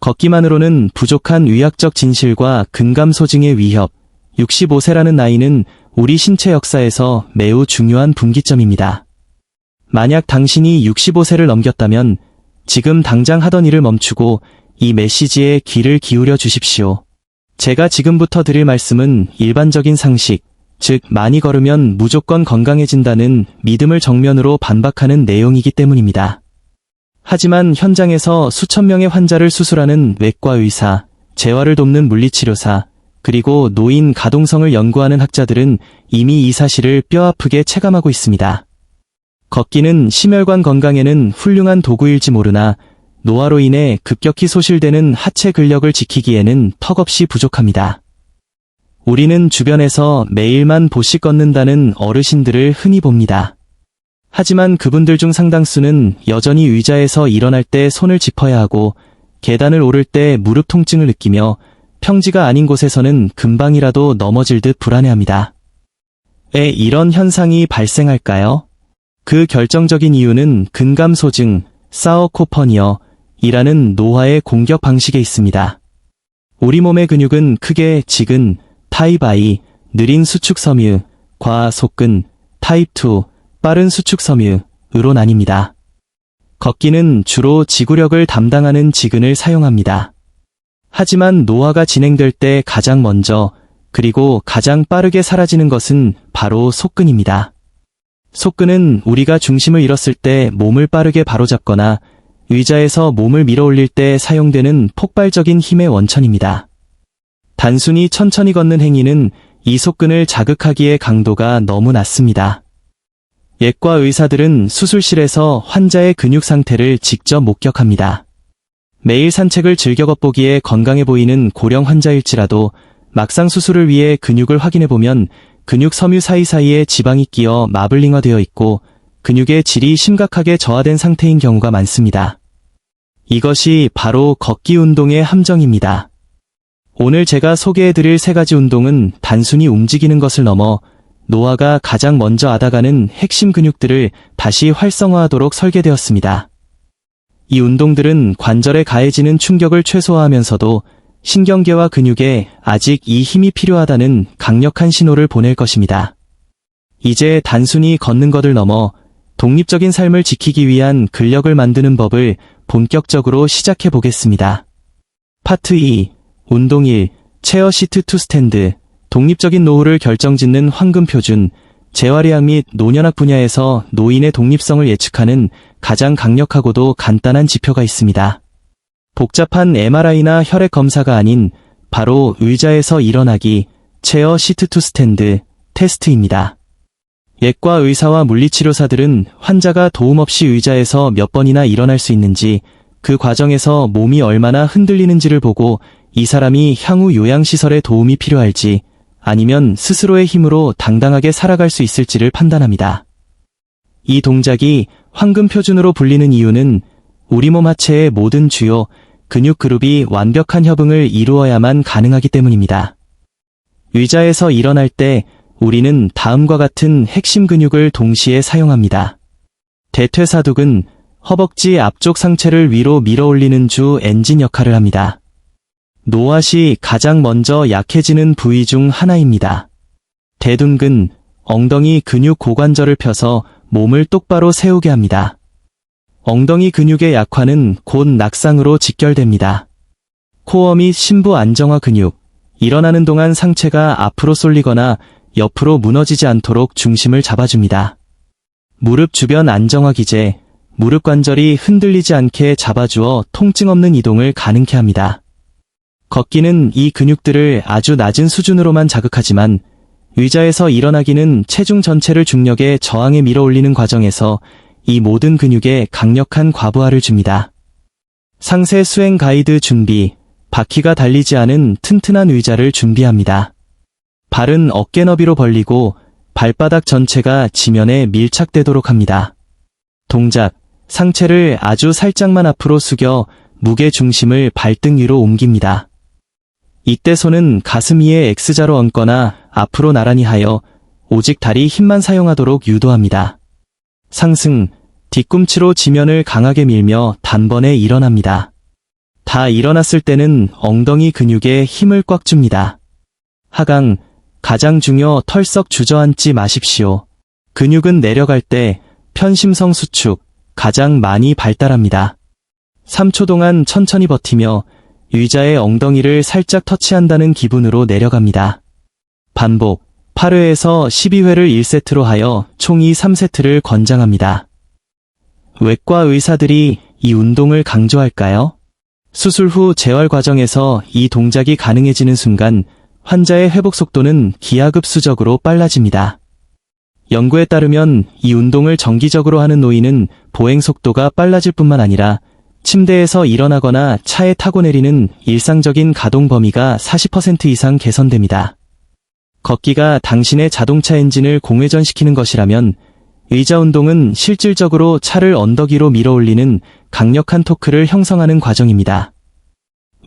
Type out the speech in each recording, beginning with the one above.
걷기만으로는 부족한 의학적 진실과 근감소증의 위협, 65세라는 나이는 우리 신체 역사에서 매우 중요한 분기점입니다. 만약 당신이 65세를 넘겼다면 지금 당장 하던 일을 멈추고 이 메시지에 귀를 기울여 주십시오. 제가 지금부터 드릴 말씀은 일반적인 상식, 즉 많이 걸으면 무조건 건강해진다는 믿음을 정면으로 반박하는 내용이기 때문입니다. 하지만 현장에서 수천 명의 환자를 수술하는 외과 의사, 재활을 돕는 물리치료사, 그리고 노인 가동성을 연구하는 학자들은 이미 이 사실을 뼈아프게 체감하고 있습니다. 걷기는 심혈관 건강에는 훌륭한 도구일지 모르나 노화로 인해 급격히 소실되는 하체 근력을 지키기에는 턱없이 부족합니다. 우리는 주변에서 매일만 보씩 걷는다는 어르신들을 흔히 봅니다. 하지만 그분들 중 상당수는 여전히 의자에서 일어날 때 손을 짚어야 하고 계단을 오를 때 무릎 통증을 느끼며 평지가 아닌 곳에서는 금방이라도 넘어질 듯 불안해합니다. 왜 이런 현상이 발생할까요? 그 결정적인 이유는 근감소증, 사어코퍼니어이라는 노화의 공격 방식에 있습니다. 우리 몸의 근육은 크게 직근, 타입 I, 느린 수축 섬유, 과속근, 타입 2, 빠른 수축 섬유으로 나뉩니다. 걷기는 주로 지구력을 담당하는 직근을 사용합니다. 하지만 노화가 진행될 때 가장 먼저 그리고 가장 빠르게 사라지는 것은 바로 속근입니다. 속근은 우리가 중심을 잃었을 때 몸을 빠르게 바로잡거나 의자에서 몸을 밀어 올릴 때 사용되는 폭발적인 힘의 원천입니다. 단순히 천천히 걷는 행위는 이 속근을 자극하기에 강도가 너무 낮습니다. 예과 의사들은 수술실에서 환자의 근육 상태를 직접 목격합니다. 매일 산책을 즐겨 걷보기에 건강해 보이는 고령 환자일지라도 막상 수술을 위해 근육을 확인해보면 근육 섬유 사이사이에 지방이 끼어 마블링화되어 있고 근육의 질이 심각하게 저하된 상태인 경우가 많습니다. 이것이 바로 걷기 운동의 함정입니다. 오늘 제가 소개해드릴 3가지 운동은 단순히 움직이는 것을 넘어 노화가 가장 먼저 앓아가는 핵심 근육들을 다시 활성화하도록 설계되었습니다. 이 운동들은 관절에 가해지는 충격을 최소화하면서도 신경계와 근육에 아직 이 힘이 필요하다는 강력한 신호를 보낼 것입니다. 이제 단순히 걷는 것을 넘어 독립적인 삶을 지키기 위한 근력을 만드는 법을 본격적으로 시작해 보겠습니다. 파트 2. 운동 1. 체어 시트 투 스탠드. 독립적인 노후를 결정짓는 황금 표준. 재활의학 및 노년학 분야에서 노인의 독립성을 예측하는 가장 강력하고도 간단한 지표가 있습니다. 복잡한 MRI나 혈액 검사가 아닌 바로 의자에서 일어나기, 체어 시트 투 스탠드 테스트입니다. 예과 의사와 물리치료사들은 환자가 도움 없이 의자에서 몇 번이나 일어날 수 있는지, 그 과정에서 몸이 얼마나 흔들리는지를 보고 이 사람이 향후 요양시설에 도움이 필요할지, 아니면 스스로의 힘으로 당당하게 살아갈 수 있을지를 판단합니다. 이 동작이 황금 표준으로 불리는 이유는 우리 몸 하체의 모든 주요 근육 그룹이 완벽한 협응을 이루어야만 가능하기 때문입니다. 의자에서 일어날 때 우리는 다음과 같은 핵심 근육을 동시에 사용합니다. 대퇴사두근, 허벅지 앞쪽 상체를 위로 밀어 올리는 주 엔진 역할을 합니다. 노화 시 가장 먼저 약해지는 부위 중 하나입니다. 대둔근, 엉덩이 근육 고관절을 펴서 몸을 똑바로 세우게 합니다. 엉덩이 근육의 약화는 곧 낙상으로 직결됩니다. 코어 및 심부 안정화 근육, 일어나는 동안 상체가 앞으로 쏠리거나 옆으로 무너지지 않도록 중심을 잡아줍니다. 무릎 주변 안정화 기제, 무릎 관절이 흔들리지 않게 잡아주어 통증 없는 이동을 가능케 합니다. 걷기는 이 근육들을 아주 낮은 수준으로만 자극하지만 의자에서 일어나기는 체중 전체를 중력에 저항해 밀어 올리는 과정에서 이 모든 근육에 강력한 과부하를 줍니다. 상세 수행 가이드 준비, 바퀴가 달리지 않은 튼튼한 의자를 준비합니다. 발은 어깨 너비로 벌리고 발바닥 전체가 지면에 밀착되도록 합니다. 동작, 상체를 아주 살짝만 앞으로 숙여 무게 중심을 발등 위로 옮깁니다. 이때 손은 가슴 위에 X자로 얹거나 앞으로 나란히 하여 오직 다리 힘만 사용하도록 유도합니다. 상승, 뒤꿈치로 지면을 강하게 밀며 단번에 일어납니다. 다 일어났을 때는 엉덩이 근육에 힘을 꽉 줍니다. 하강, 가장 중요 털썩 주저앉지 마십시오. 근육은 내려갈 때 편심성 수축, 가장 많이 발달합니다. 3초 동안 천천히 버티며 의자의 엉덩이를 살짝 터치한다는 기분으로 내려갑니다. 반복, 8회에서 12회를 1세트로 하여 총 3세트를 권장합니다. 외과 의사들이 이 운동을 강조할까요? 수술 후 재활 과정에서 이 동작이 가능해지는 순간 환자의 회복 속도는 기하급수적으로 빨라집니다. 연구에 따르면 이 운동을 정기적으로 하는 노인은 보행 속도가 빨라질 뿐만 아니라 침대에서 일어나거나 차에 타고 내리는 일상적인 가동 범위가 40% 이상 개선됩니다. 걷기가 당신의 자동차 엔진을 공회전시키는 것이라면 의자 운동은 실질적으로 차를 언덕 위로 밀어올리는 강력한 토크를 형성하는 과정입니다.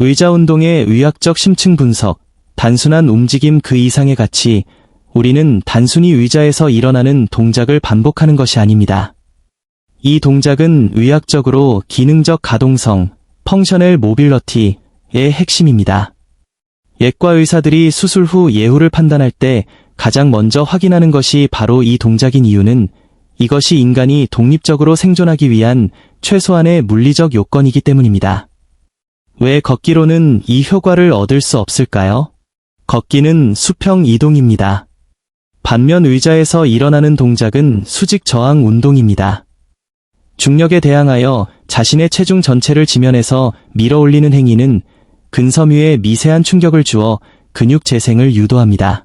의자 운동의 의학적 심층 분석, 단순한 움직임 그 이상의 가치, 우리는 단순히 의자에서 일어나는 동작을 반복하는 것이 아닙니다. 이 동작은 의학적으로 기능적 가동성, 펑셔널 모빌러티의 핵심입니다. 예과 의사들이 수술 후 예후를 판단할 때 가장 먼저 확인하는 것이 바로 이 동작인 이유는 이것이 인간이 독립적으로 생존하기 위한 최소한의 물리적 요건이기 때문입니다. 왜 걷기로는 이 효과를 얻을 수 없을까요? 걷기는 수평 이동입니다. 반면 의자에서 일어나는 동작은 수직 저항 운동입니다. 중력에 대항하여 자신의 체중 전체를 지면에서 밀어 올리는 행위는 근섬유에 미세한 충격을 주어 근육 재생을 유도합니다.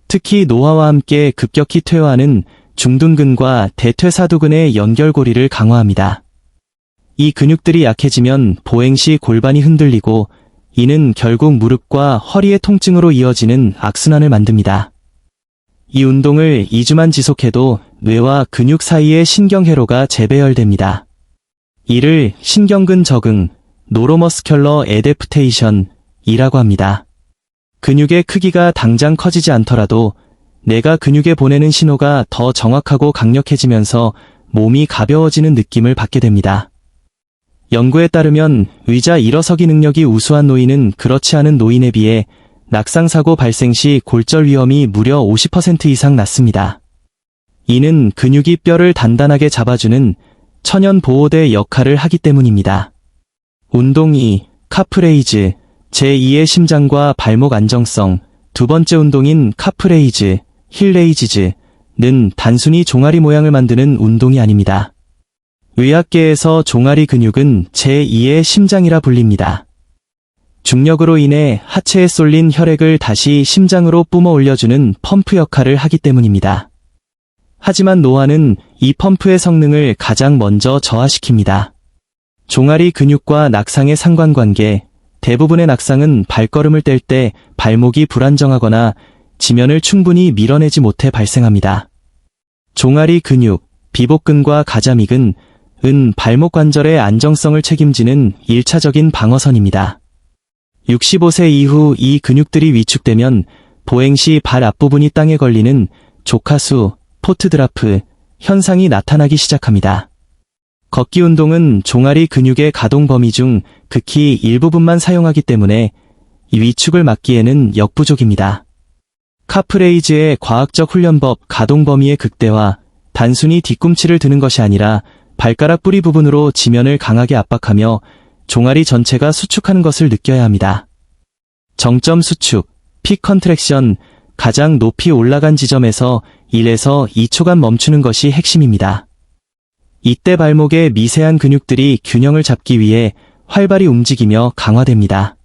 특히 노화와 함께 급격히 퇴화하는 중둔근과 대퇴사두근의 연결고리를 강화합니다. 이 근육들이 약해지면 보행 시 골반이 흔들리고 이는 결국 무릎과 허리의 통증으로 이어지는 악순환을 만듭니다. 이 운동을 2주만 지속해도 뇌와 근육 사이의 신경회로가 재배열됩니다. 이를 신경근 적응, 노로머스큘러 애댑테이션이라고 합니다. 근육의 크기가 당장 커지지 않더라도 내가 근육에 보내는 신호가 더 정확하고 강력해지면서 몸이 가벼워지는 느낌을 받게 됩니다. 연구에 따르면 의자 일어서기 능력이 우수한 노인은 그렇지 않은 노인에 비해 낙상사고 발생 시 골절 위험이 무려 50% 이상 낮습니다. 이는 근육이 뼈를 단단하게 잡아주는 천연 보호대 역할을 하기 때문입니다. 운동 2. 카프레이즈, 제2의 심장과 발목 안정성. 두 번째 운동인 카프레이즈, 힐레이지즈는 단순히 종아리 모양을 만드는 운동이 아닙니다. 의학계에서 종아리 근육은 제2의 심장이라 불립니다. 중력으로 인해 하체에 쏠린 혈액을 다시 심장으로 뿜어 올려주는 펌프 역할을 하기 때문입니다. 하지만 노화는 이 펌프의 성능을 가장 먼저 저하시킵니다. 종아리 근육과 낙상의 상관관계, 대부분의 낙상은 발걸음을 뗄 때 발목이 불안정하거나 지면을 충분히 밀어내지 못해 발생합니다. 종아리 근육, 비복근과 가자믹은 발목 관절의 안정성을 책임지는 1차적인 방어선입니다. 65세 이후 이 근육들이 위축되면 보행 시 발 앞부분이 땅에 걸리는 조카수, 포트드라프 현상이 나타나기 시작합니다. 걷기 운동은 종아리 근육의 가동 범위 중 극히 일부분만 사용하기 때문에 이 위축을 막기에는 역부족입니다. 카프레이즈의 과학적 훈련법 가동 범위의 극대화, 단순히 뒤꿈치를 드는 것이 아니라 발가락 뿌리 부분으로 지면을 강하게 압박하며 종아리 전체가 수축하는 것을 느껴야 합니다. 정점 수축, 픽 컨트랙션, 가장 높이 올라간 지점에서 1에서 2초간 멈추는 것이 핵심입니다. 이때 발목의 미세한 근육들이 균형을 잡기 위해 활발히 움직이며 강화됩니다.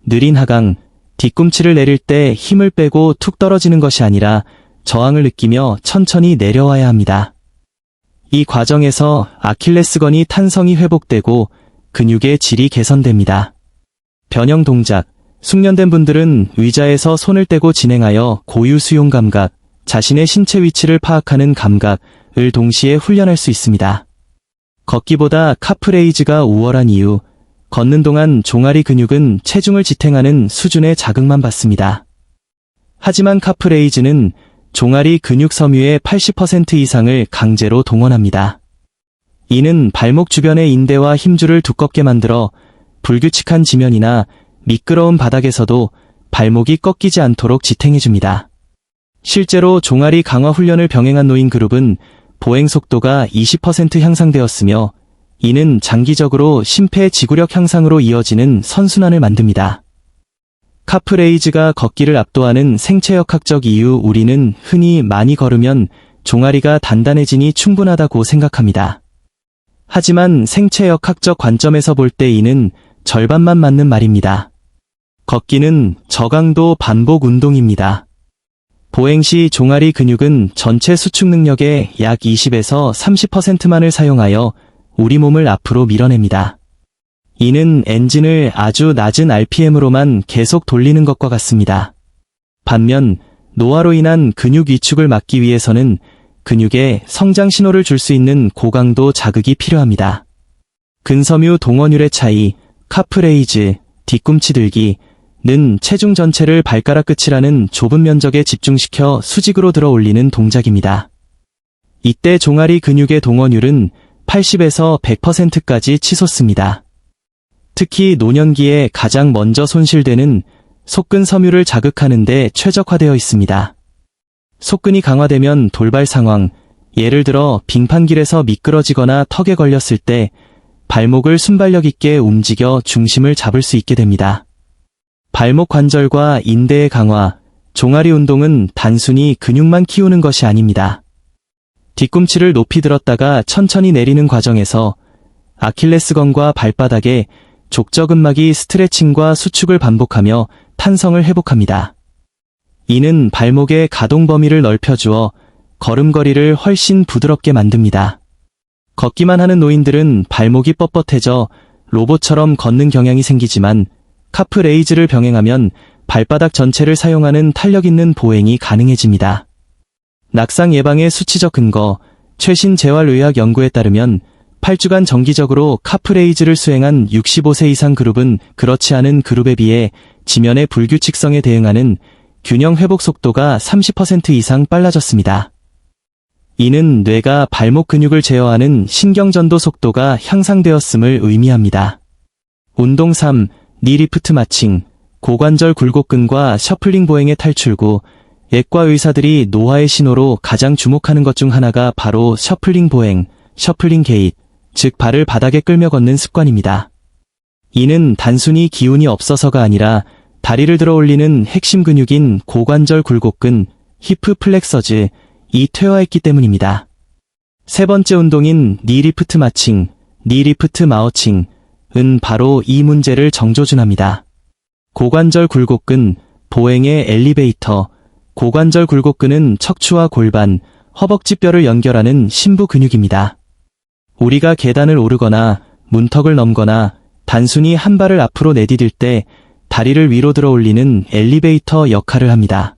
느린 하강, 뒤꿈치를 내릴 때 힘을 빼고 툭 떨어지는 것이 아니라 저항을 느끼며 천천히 내려와야 합니다. 이 과정에서 아킬레스건이 탄성이 회복되고 근육의 질이 개선됩니다. 변형 동작, 숙련된 분들은 의자에서 손을 떼고 진행하여 고유 수용 감각, 자신의 신체 위치를 파악하는 감각을 동시에 훈련할 수 있습니다. 걷기보다 카프레이즈가 우월한 이유, 걷는 동안 종아리 근육은 체중을 지탱하는 수준의 자극만 받습니다. 하지만 카프레이즈는 종아리 근육 섬유의 80% 이상을 강제로 동원합니다. 이는 발목 주변의 인대와 힘줄을 두껍게 만들어 불규칙한 지면이나 미끄러운 바닥에서도 발목이 꺾이지 않도록 지탱해줍니다. 실제로 종아리 강화 훈련을 병행한 노인 그룹은 보행 속도가 20% 향상되었으며 이는 장기적으로 심폐지구력 향상으로 이어지는 선순환을 만듭니다. 카프레이즈가 걷기를 압도하는 생체역학적 이유 우리는 흔히 많이 걸으면 종아리가 단단해지니 충분하다고 생각합니다. 하지만 생체역학적 관점에서 볼 때 이는 절반만 맞는 말입니다. 걷기는 저강도 반복 운동입니다. 보행 시 종아리 근육은 전체 수축 능력의 약 20에서 30%만을 사용하여 우리 몸을 앞으로 밀어냅니다. 이는 엔진을 아주 낮은 RPM으로만 계속 돌리는 것과 같습니다. 반면 노화로 인한 근육 위축을 막기 위해서는 근육에 성장 신호를 줄 수 있는 고강도 자극이 필요합니다. 근섬유 동원율의 차이, 카프레이즈, 뒤꿈치 들기는 체중 전체를 발가락 끝이라는 좁은 면적에 집중시켜 수직으로 들어 올리는 동작입니다. 이때 종아리 근육의 동원율은 80에서 100%까지 치솟습니다. 특히 노년기에 가장 먼저 손실되는 속근 섬유를 자극하는 데 최적화되어 있습니다. 속근이 강화되면 돌발 상황, 예를 들어 빙판길에서 미끄러지거나 턱에 걸렸을 때 발목을 순발력 있게 움직여 중심을 잡을 수 있게 됩니다. 발목 관절과 인대의 강화, 종아리 운동은 단순히 근육만 키우는 것이 아닙니다. 뒤꿈치를 높이 들었다가 천천히 내리는 과정에서 아킬레스건과 발바닥에 족저근막이 스트레칭과 수축을 반복하며 탄성을 회복합니다. 이는 발목의 가동 범위를 넓혀주어 걸음걸이를 훨씬 부드럽게 만듭니다. 걷기만 하는 노인들은 발목이 뻣뻣해져 로봇처럼 걷는 경향이 생기지만 카프레이즈를 병행하면 발바닥 전체를 사용하는 탄력 있는 보행이 가능해집니다. 낙상 예방의 수치적 근거, 최신 재활의학 연구에 따르면 8주간 정기적으로 카프레이즈를 수행한 65세 이상 그룹은 그렇지 않은 그룹에 비해 지면의 불규칙성에 대응하는 균형 회복 속도가 30% 이상 빨라졌습니다. 이는 뇌가 발목 근육을 제어하는 신경전도 속도가 향상되었음을 의미합니다. 운동 3. 니리프트 마칭, 고관절 굴곡근과 셔플링 보행의 탈출구. 예과 의사들이 노화의 신호로 가장 주목하는 것 중 하나가 바로 셔플링 보행, 셔플링 게잇, 즉 발을 바닥에 끌며 걷는 습관입니다. 이는 단순히 기운이 없어서가 아니라 다리를 들어 올리는 핵심 근육인 고관절 굴곡근, 히프 플렉서즈, 이 퇴화했기 때문입니다. 세 번째 운동인 니리프트 마칭, 니리프트 마워칭은 바로 이 문제를 정조준합니다. 고관절 굴곡근, 보행의 엘리베이터. 고관절 굴곡근은 척추와 골반, 허벅지 뼈를 연결하는 심부 근육입니다. 우리가 계단을 오르거나 문턱을 넘거나 단순히 한 발을 앞으로 내디딜 때 다리를 위로 들어 올리는 엘리베이터 역할을 합니다.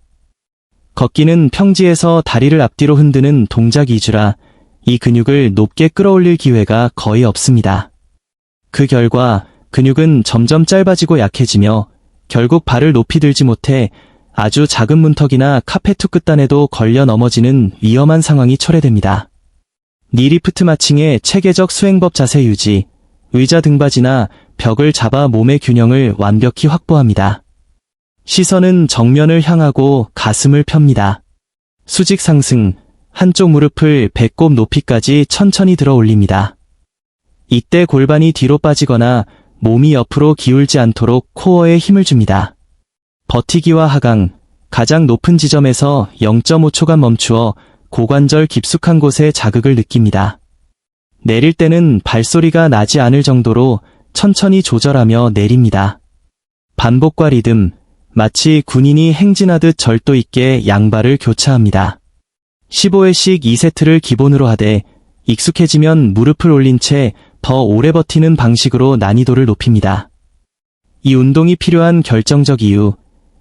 걷기는 평지에서 다리를 앞뒤로 흔드는 동작 위주라 이 근육을 높게 끌어올릴 기회가 거의 없습니다. 그 결과 근육은 점점 짧아지고 약해지며 결국 발을 높이 들지 못해 아주 작은 문턱이나 카페트 끝단에도 걸려 넘어지는 위험한 상황이 초래됩니다. 니리프트 마칭의 체계적 수행법 자세 유지, 의자 등받이나 벽을 잡아 몸의 균형을 완벽히 확보합니다. 시선은 정면을 향하고 가슴을 펴니다. 수직 상승, 한쪽 무릎을 배꼽 높이까지 천천히 들어 올립니다. 이때 골반이 뒤로 빠지거나 몸이 옆으로 기울지 않도록 코어에 힘을 줍니다. 버티기와 하강, 가장 높은 지점에서 0.5초간 멈추어 고관절 깊숙한 곳에 자극을 느낍니다. 내릴 때는 발소리가 나지 않을 정도로 천천히 조절하며 내립니다. 반복과 리듬, 마치 군인이 행진하듯 절도 있게 양발을 교차합니다. 15회씩 2세트를 기본으로 하되 익숙해지면 무릎을 올린 채 더 오래 버티는 방식으로 난이도를 높입니다. 이 운동이 필요한 결정적 이유,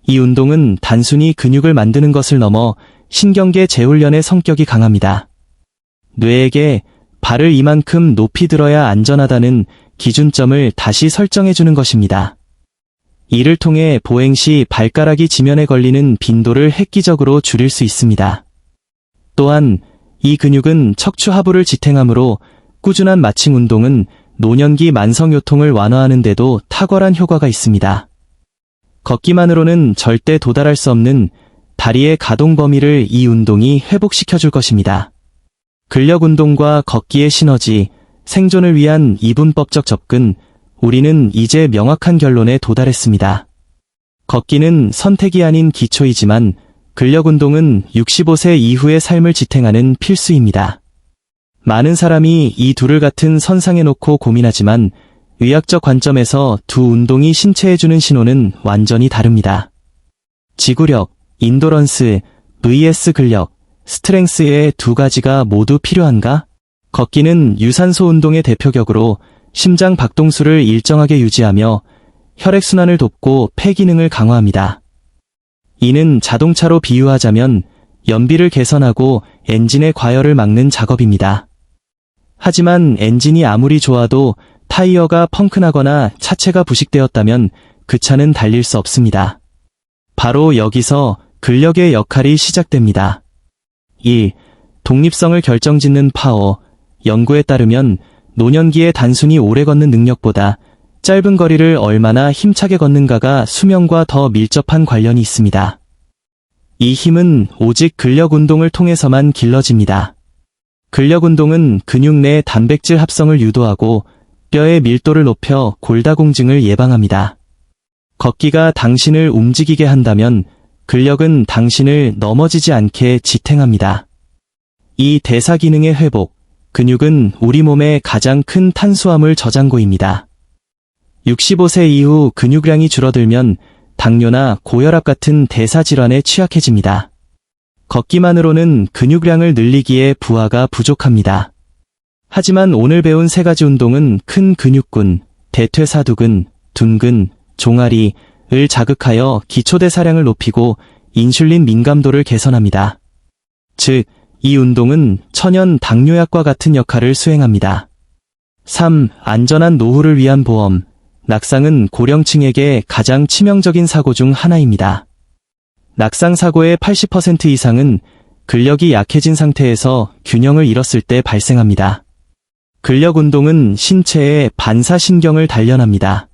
이 운동은 단순히 근육을 만드는 것을 넘어 신경계 재훈련의 성격이 강합니다. 뇌에게 발을 이만큼 높이 들어야 안전하다는 기준점을 다시 설정해주는 것입니다. 이를 통해 보행 시 발가락이 지면에 걸리는 빈도를 획기적으로 줄일 수 있습니다. 또한 이 근육은 척추 하부를 지탱하므로 꾸준한 마칭 운동은 노년기 만성요통을 완화하는 데도 탁월한 효과가 있습니다. 걷기만으로는 절대 도달할 수 없는 다리의 가동 범위를 이 운동이 회복시켜줄 것입니다. 근력 운동과 걷기의 시너지, 생존을 위한 이분법적 접근, 우리는 이제 명확한 결론에 도달했습니다. 걷기는 선택이 아닌 기초이지만 근력 운동은 65세 이후의 삶을 지탱하는 필수입니다. 많은 사람이 이 둘을 같은 선상에 놓고 고민하지만 의학적 관점에서 두 운동이 신체에 주는 신호는 완전히 다릅니다. 지구력, 인도런스, vs 근력, 스트렝스의 두 가지가 모두 필요한가? 걷기는 유산소 운동의 대표격으로 심장 박동수를 일정하게 유지하며 혈액순환을 돕고 폐 기능을 강화합니다. 이는 자동차로 비유하자면 연비를 개선하고 엔진의 과열을 막는 작업입니다. 하지만 엔진이 아무리 좋아도 타이어가 펑크나거나 차체가 부식되었다면 그 차는 달릴 수 없습니다. 바로 여기서 근력의 역할이 시작됩니다. 1. 독립성을 결정짓는 파워. 연구에 따르면 노년기에 단순히 오래 걷는 능력보다 짧은 거리를 얼마나 힘차게 걷는가가 수명과 더 밀접한 관련이 있습니다. 이 힘은 오직 근력 운동을 통해서만 길러집니다. 근력 운동은 근육 내 단백질 합성을 유도하고 뼈의 밀도를 높여 골다공증을 예방합니다. 걷기가 당신을 움직이게 한다면 근력은 당신을 넘어지지 않게 지탱합니다. 이 대사 기능의 회복, 근육은 우리 몸의 가장 큰 탄수화물 저장고입니다. 65세 이후 근육량이 줄어들면 당뇨나 고혈압 같은 대사 질환에 취약해집니다. 걷기만으로는 근육량을 늘리기에 부하가 부족합니다. 하지만 오늘 배운 세 가지 운동은 큰 근육군, 대퇴사두근, 둔근, 종아리를 자극하여 기초대사량을 높이고 인슐린 민감도를 개선합니다. 즉, 이 운동은 천연 당뇨약과 같은 역할을 수행합니다. 3. 안전한 노후를 위한 보험. 낙상은 고령층에게 가장 치명적인 사고 중 하나입니다. 낙상 사고의 80% 이상은 근력이 약해진 상태에서 균형을 잃었을 때 발생합니다. 근력 운동은 신체의 반사신경을 단련합니다.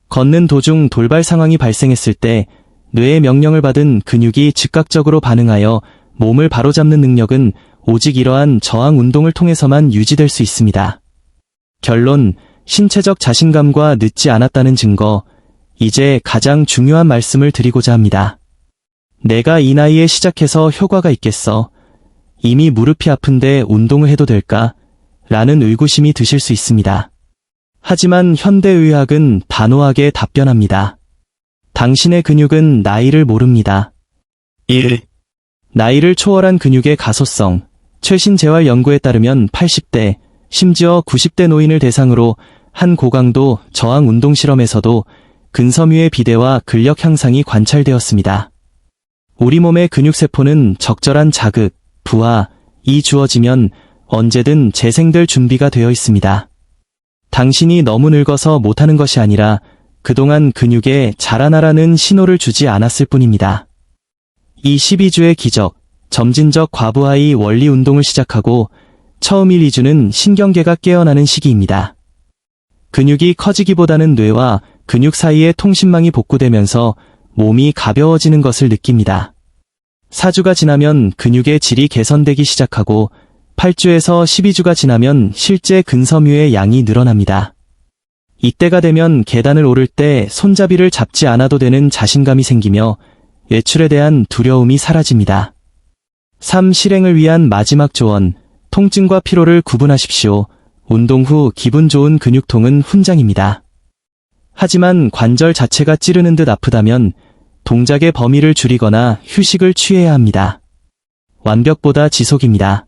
걷는 도중 돌발 상황이 발생했을 때 뇌의 명령을 받은 근육이 즉각적으로 반응하여 몸을 바로잡는 능력은 오직 이러한 저항 운동을 통해서만 유지될 수 있습니다. 결론, 신체적 자신감과 늦지 않았다는 증거. 이제 가장 중요한 말씀을 드리고자 합니다. 내가 이 나이에 시작해서 효과가 있겠어? 이미 무릎이 아픈데 운동을 해도 될까? 라는 의구심이 드실 수 있습니다. 하지만 현대의학은 단호하게 답변합니다. 당신의 근육은 나이를 모릅니다. 1. 나이를 초월한 근육의 가소성. 최신 재활 연구에 따르면 80대, 심지어 90대 노인을 대상으로 한 고강도 저항 운동 실험에서도 근섬유의 비대와 근력 향상이 관찰되었습니다. 우리 몸의 근육세포는 적절한 자극, 부하이 주어지면 언제든 재생될 준비가 되어 있습니다. 당신이 너무 늙어서 못하는 것이 아니라 그동안 근육에 자라나라는 신호를 주지 않았을 뿐입니다. 이 12주의 기적, 점진적 과부하의 원리 운동을 시작하고 처음 1, 2주는 신경계가 깨어나는 시기입니다. 근육이 커지기보다는 뇌와 근육 사이의 통신망이 복구되면서 몸이 가벼워지는 것을 느낍니다. 4주가 지나면 근육의 질이 개선되기 시작하고 8주에서 12주가 지나면 실제 근섬유의 양이 늘어납니다. 이때가 되면 계단을 오를 때 손잡이를 잡지 않아도 되는 자신감이 생기며 외출에 대한 두려움이 사라집니다. 3. 실행을 위한 마지막 조언. 통증과 피로를 구분하십시오. 운동 후 기분 좋은 근육통은 훈장입니다. 하지만 관절 자체가 찌르는 듯 아프다면 동작의 범위를 줄이거나 휴식을 취해야 합니다. 완벽보다 지속입니다.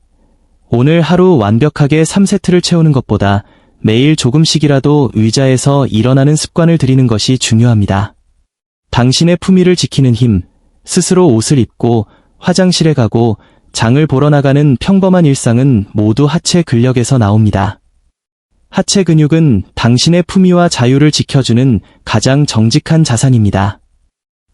오늘 하루 완벽하게 3세트를 채우는 것보다 매일 조금씩이라도 의자에서 일어나는 습관을 들이는 것이 중요합니다. 당신의 품위를 지키는 힘, 스스로 옷을 입고 화장실에 가고 장을 보러 나가는 평범한 일상은 모두 하체 근력에서 나옵니다. 하체 근육은 당신의 품위와 자유를 지켜주는 가장 정직한 자산입니다.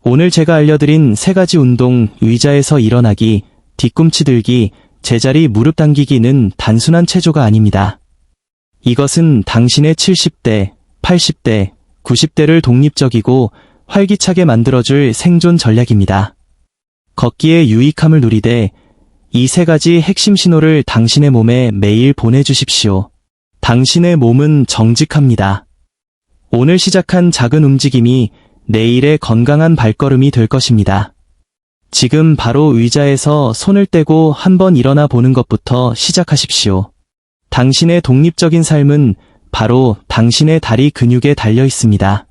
오늘 제가 알려드린 세 가지 운동, 의자에서 일어나기, 뒤꿈치 들기, 제자리 무릎 당기기는 단순한 체조가 아닙니다. 이것은 당신의 70대, 80대, 90대를 독립적이고 활기차게 만들어줄 생존 전략입니다. 걷기의 유익함을 누리되 이 세 가지 핵심 신호를 당신의 몸에 매일 보내주십시오. 당신의 몸은 정직합니다. 오늘 시작한 작은 움직임이 내일의 건강한 발걸음이 될 것입니다. 지금 바로 의자에서 손을 떼고 한번 일어나 보는 것부터 시작하십시오. 당신의 독립적인 삶은 바로 당신의 다리 근육에 달려 있습니다.